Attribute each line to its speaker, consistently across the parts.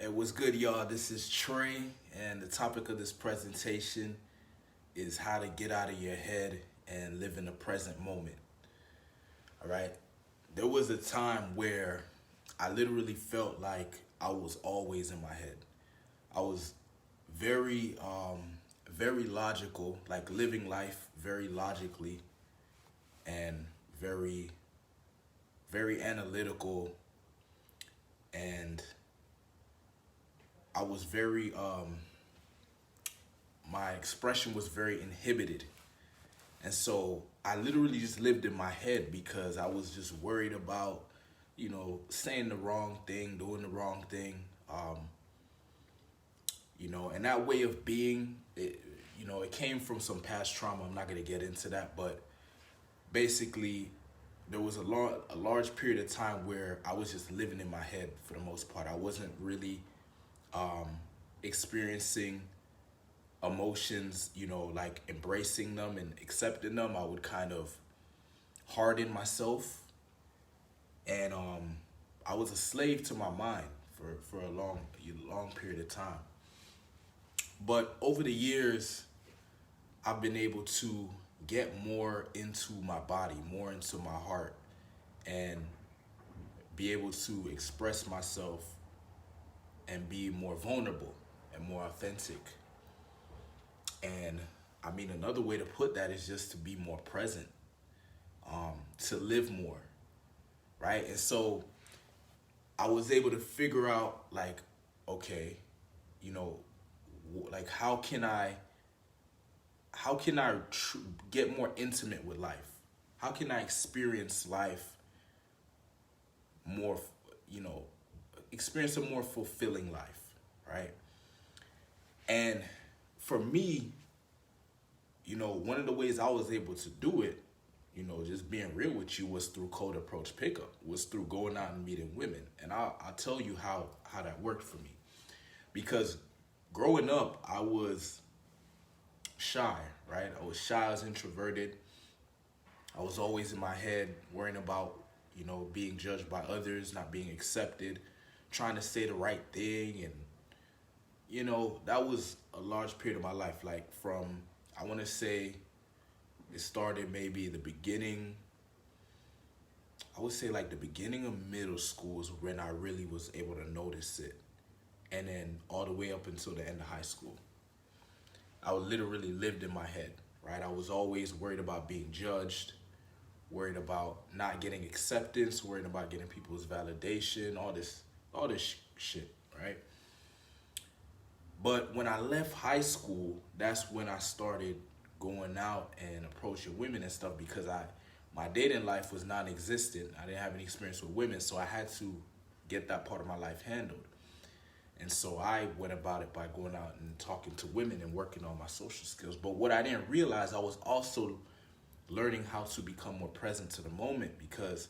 Speaker 1: Hey, what's good, y'all? This is Trey, and the topic of this presentation is how to get out of your head and live in the present moment. All right. There was a time where I literally felt like I was always in my head. I was very, very logical, like living life very logically and very, very analytical, and I was very my expression was very inhibited. And so I literally just lived in my head because I was just worried about, saying the wrong thing, doing the wrong thing. And that way of being, it came from some past trauma. I'm not going to get into that, but basically there was a large period of time where I was just living in my head for the most part. I wasn't really experiencing emotions, like embracing them and accepting them. I would kind of harden myself, and I was a slave to my mind for a long period of time. But over the years, I've been able to get more into my body, more into my heart, and be able to express myself and be more vulnerable and more authentic. And I mean, another way to put that is just to be more present, to live more, right? And so I was able to figure out, like, okay, you know, like how can I get more intimate with life? How can I experience life more, you know, experience a more fulfilling life, right? And for me, one of the ways I was able to do it, just being real with you, was through cold approach pickup, was through going out and meeting women. And I'll tell you how that worked for me. Because growing up, I was shy, right? I was shy, I was introverted. I was always in my head worrying about, being judged by others, not being accepted, trying to say the right thing. And, that was a large period of my life. Like from, I want to say it started maybe the beginning, I would say like the beginning of middle school is when I really was able to notice it. And then all the way up until the end of high school, I literally lived in my head, right? I was always worried about being judged, worried about not getting acceptance, worried about getting people's validation, all this shit, right? But when I left high school, that's when I started going out and approaching women and stuff, because my dating life was non-existent. I didn't have any experience with women, so I had to get that part of my life handled. And so I went about it by going out and talking to women and working on my social skills. But what I didn't realize, I was also learning how to become more present to the moment, because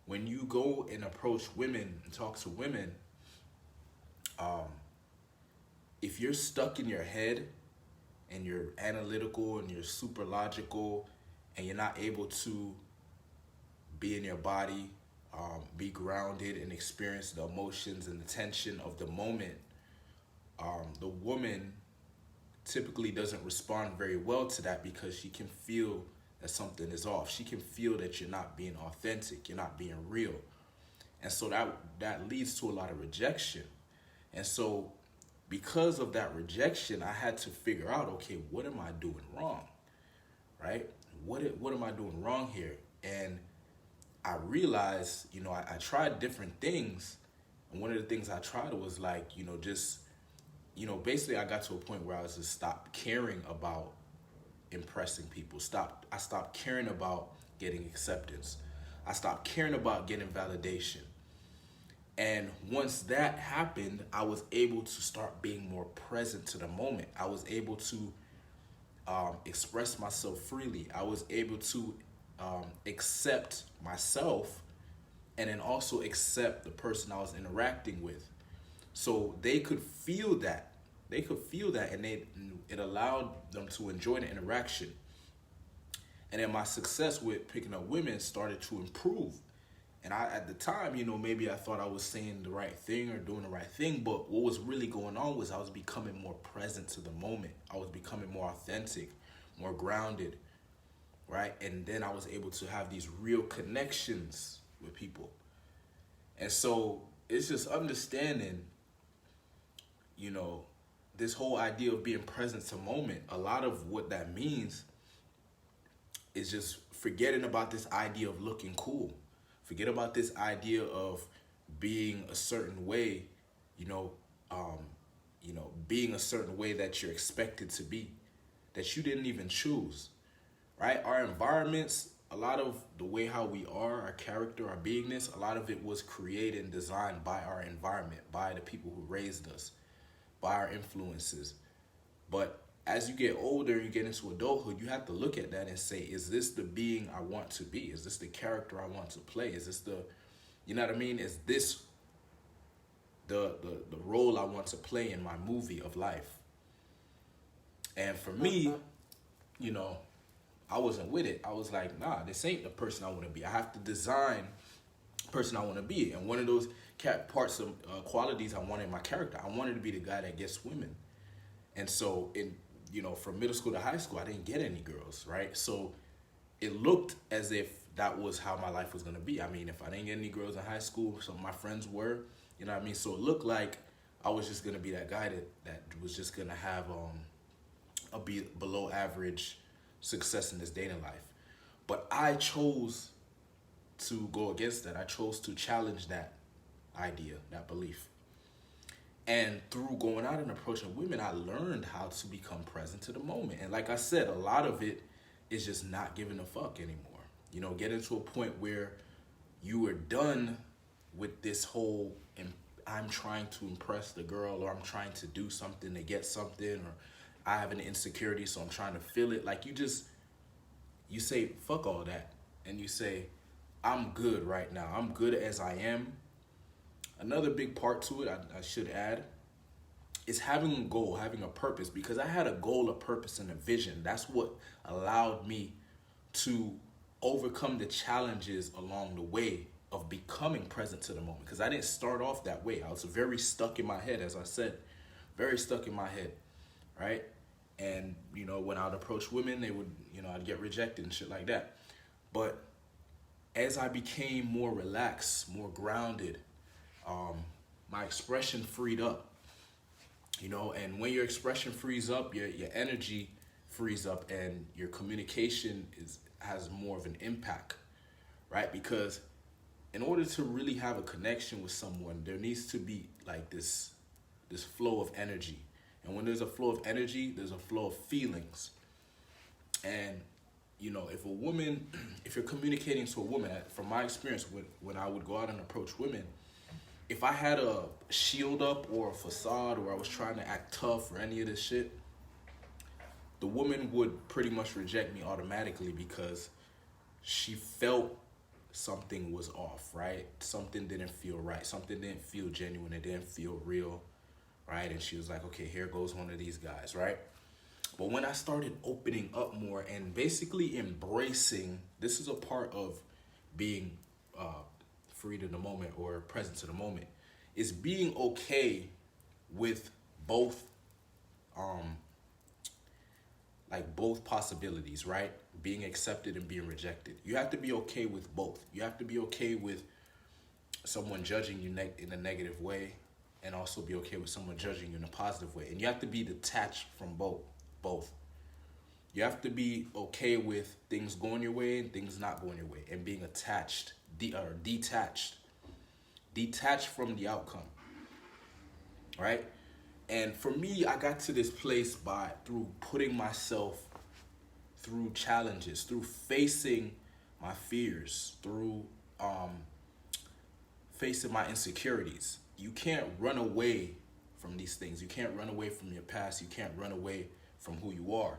Speaker 1: when you go and approach women and talk to women, if you're stuck in your head and you're analytical and you're super logical and you're not able to be in your body, be grounded and experience the emotions and the tension of the moment, the woman typically doesn't respond very well to that, because she can feel that something is off. She can feel that you're not being authentic, you're not being real. And so that leads to a lot of rejection. And so because of that rejection, I had to figure out, okay, what am I doing wrong, right? What am I doing wrong here? And I realized, I tried different things. And one of the things I tried was like, basically I got to a point where I was just stopped caring about impressing people. I stopped caring about getting acceptance. I stopped caring about getting validation. And once that happened, I was able to start being more present to the moment. I was able to express myself freely. I was able to accept myself, and then also accept the person I was interacting with. So they could feel that. And it allowed them to enjoy the interaction. And then my success with picking up women started to improve. And I, at the time, maybe I thought I was saying the right thing or doing the right thing, but what was really going on was I was becoming more present to the moment. I was becoming more authentic, more grounded, right? And then I was able to have these real connections with people. And so it's just understanding, you know, this whole idea of being present to moment. A lot of what that means is just forgetting about this idea of looking cool. Forget about this idea of being a certain way, you know, being a certain way that you're expected to be, that you didn't even choose, right? Our environments, a lot of the way how we are, our character, our beingness, a lot of it was created and designed by our environment, by the people who raised us, by our influences. But as you get older, you get into adulthood, you have to look at that and say, is this the being I want to be? Is this the character I want to play? Is this the, you know what I mean? Is this the role I want to play in my movie of life? And for me, I wasn't with it. I was like, nah, this ain't the person I want to be. I have to design the person I want to be. And one of those parts of qualities I wanted in my character, I wanted to be the guy that gets women. And so from middle school to high school, I didn't get any girls, right? So it looked as if that was how my life was going to be. I mean, if I didn't get any girls in high school, some of my friends were, you know what I mean? So it looked like I was just going to be that guy that was just going to have a below average success in this dating life. But I chose to go against that. I chose to challenge that idea, that belief. And through going out and approaching women, I learned how to become present to the moment. And like I said, a lot of it is just not giving a fuck anymore. Getting to a point where you are done with this whole, I'm trying to impress the girl, or I'm trying to do something to get something, or I have an insecurity, so I'm trying to feel it. Like you say, fuck all that. And you say, I'm good right now. I'm good as I am. Another big part to it, I should add, is having a goal, having a purpose. Because I had a goal, a purpose, and a vision. That's what allowed me to overcome the challenges along the way of becoming present to the moment. Because I didn't start off that way. I was very stuck in my head, as I said. Very stuck in my head, right? And, when I'd approach women, they would, I'd get rejected and shit like that. But as I became more relaxed, more grounded, my expression freed up, and when your expression frees up, your energy frees up, and your communication has more of an impact, right? Because in order to really have a connection with someone, there needs to be like this flow of energy. And when there's a flow of energy, there's a flow of feelings. And if you're communicating to a woman, from my experience when I would go out and approach women, if I had a shield up or a facade, or I was trying to act tough or any of this shit, the woman would pretty much reject me automatically, because she felt something was off, right? Something didn't feel right. Something didn't feel genuine. It didn't feel real, right? And she was like, okay, here goes one of these guys, right? But when I started opening up more and basically embracing, this is a part of being free to the moment, or present to the moment, is being okay with both both possibilities, right? Being accepted and being rejected. You have to be okay with both. You have to be okay with someone judging you in a negative way, and also be okay with someone judging you in a positive way. And you have to be detached from both. You have to be okay with things going your way and things not going your way, and being attached, detached from the outcome, right? And for me, I got to this place through putting myself through challenges, through facing my fears, through facing my insecurities. You can't run away from these things. You can't run away from your past. You can't run away from who you are.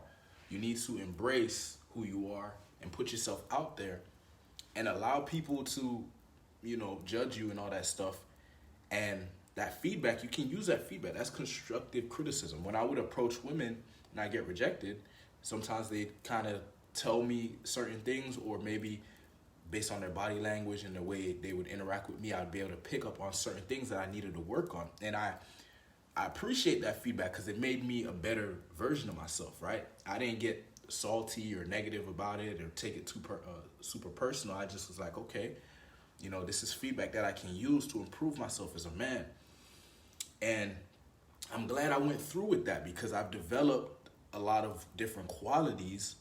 Speaker 1: You need to embrace who you are and put yourself out there and allow people to, judge you and all that stuff. And that feedback, you can use that feedback. That's constructive criticism. When I would approach women and I get rejected, sometimes they kind of tell me certain things, or maybe based on their body language and the way they would interact with me, I'd be able to pick up on certain things that I needed to work on. And I appreciate that feedback because it made me a better version of myself, right? I didn't get salty or negative about it or take it too super personal. I just was like, okay, this is feedback that I can use to improve myself as a man. And I'm glad I went through with that because I've developed a lot of different qualities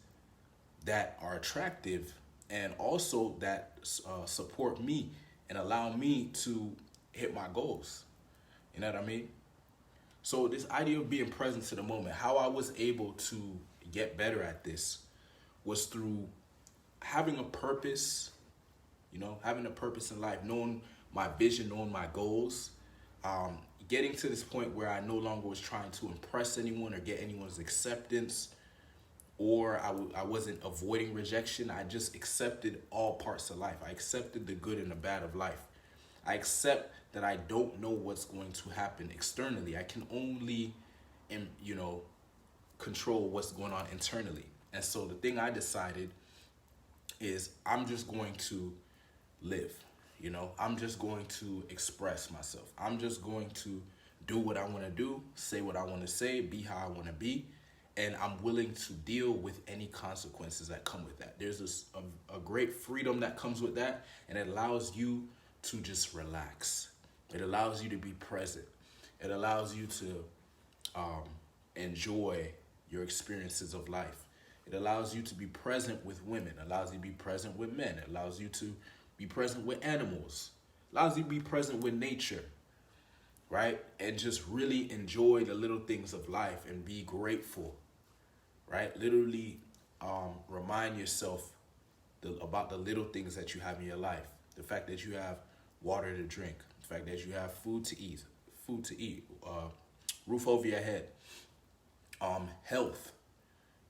Speaker 1: that are attractive and also that support me and allow me to hit my goals. You know what I mean? So this idea of being present to the moment, how I was able to get better at this was through having a purpose, having a purpose in life, knowing my vision, knowing my goals, getting to this point where I no longer was trying to impress anyone or get anyone's acceptance, or I wasn't avoiding rejection. I just accepted all parts of life. I accepted the good and the bad of life. I accept that I don't know what's going to happen externally. I can only, control what's going on internally. And so the thing I decided is I'm just going to live. I'm just going to express myself. I'm just going to do what I want to do, say what I want to say, be how I want to be. And I'm willing to deal with any consequences that come with that. There's a great freedom that comes with that, and it allows you to just relax. It allows you to be present. It allows you to enjoy your experiences of life. It allows you to be present with women. It allows you to be present with men. It allows you to be present with animals. It allows you to be present with nature, right? And just really enjoy the little things of life and be grateful, right? Literally remind yourself about the little things that you have in your life. The fact that you have water to drink, the fact that you have food to eat, roof over your head, health,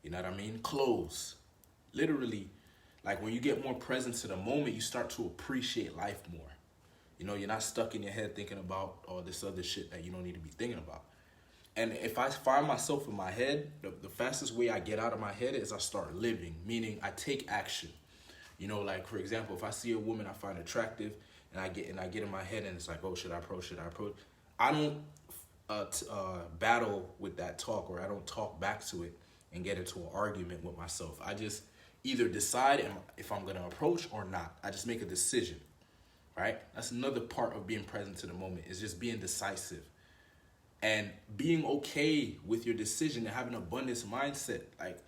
Speaker 1: you know what I mean? Clothes. Literally, like when you get more present to the moment, you start to appreciate life more. You're not stuck in your head thinking about all this other shit that you don't need to be thinking about. And if I find myself in my head, the fastest way I get out of my head is I start living, meaning I take action. Like for example, if I see a woman I find attractive and I get in my head and it's like, oh, should I approach? I don't battle with that talk, or I don't talk back to it and get into an argument with myself. I just either decide if I'm going to approach or not. I just make a decision, right? That's another part of being present to the moment, is just being decisive and being okay with your decision and having an abundance mindset. Like,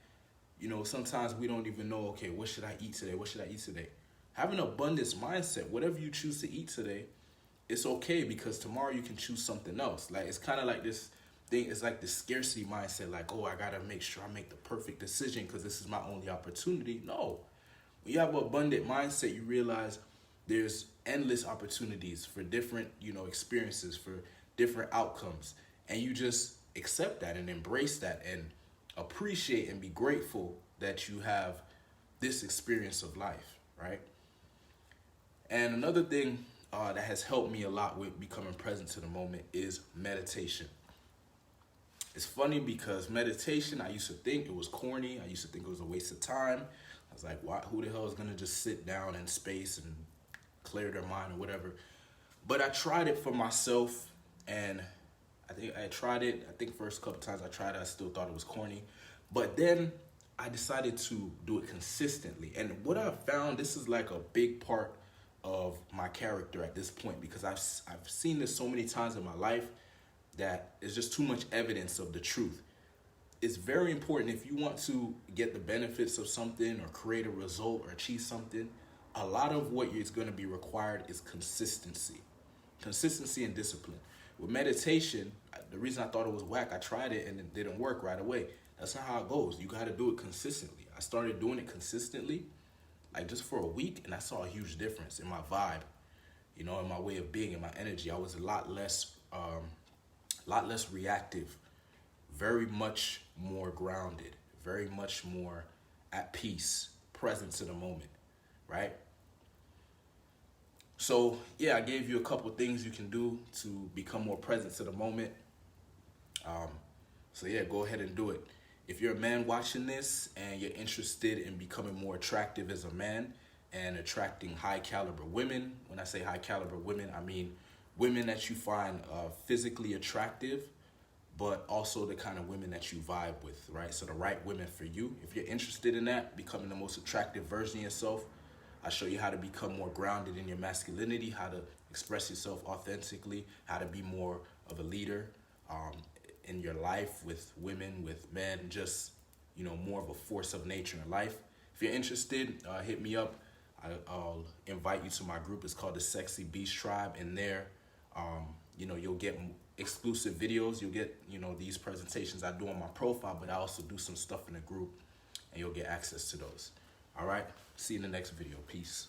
Speaker 1: sometimes we don't even know, okay, what should I eat today? What should I eat today? Having an abundance mindset, whatever you choose to eat today, it's okay, because tomorrow you can choose something else. Like, it's kind of like this thing, it's like the scarcity mindset, like, oh, I gotta make sure I make the perfect decision because this is my only opportunity. No. When you have an abundant mindset, you realize there's endless opportunities for different, experiences, for different outcomes. And you just accept that and embrace that and appreciate and be grateful that you have this experience of life, right? And another thing that has helped me a lot with becoming present to the moment is meditation. It's funny because meditation, I used to think it was corny. I used to think it was a waste of time. I was like, who the hell is going to just sit down in space and clear their mind or whatever? But I tried it for myself, and I tried it. I think first couple times I tried it, I still thought it was corny. But then I decided to do it consistently. And what I found, this is like a big part of my character at this point, because I've seen this so many times in my life that it's just too much evidence of the truth. It's very important, if you want to get the benefits of something or create a result or achieve something, a lot of what is going to be required is consistency and discipline. With meditation, the reason I thought it was whack, I tried it and it didn't work right away. That's not how it goes. You got to do it consistently. I started doing it consistently, like just for a week, and I saw a huge difference in my vibe, in my way of being, in my energy. I was a lot less reactive, very much more grounded, very much more at peace, present to the moment, right? So yeah, I gave you a couple things you can do to become more present to the moment. So yeah, go ahead and do it. If you're a man watching this and you're interested in becoming more attractive as a man, and attracting high caliber women. When I say high caliber women, I mean women that you find physically attractive, but also the kind of women that you vibe with, right? So the right women for you. If you're interested in that, becoming the most attractive version of yourself, I show you how to become more grounded in your masculinity, how to express yourself authentically, how to be more of a leader in your life with women, with men, just, more of a force of nature in life. If you're interested, hit me up. I'll invite you to my group. It's called the Sexy Beast Tribe. And there, you'll get exclusive videos. You'll get, these presentations I do on my profile, but I also do some stuff in the group, and you'll get access to those. All right. See you in the next video. Peace.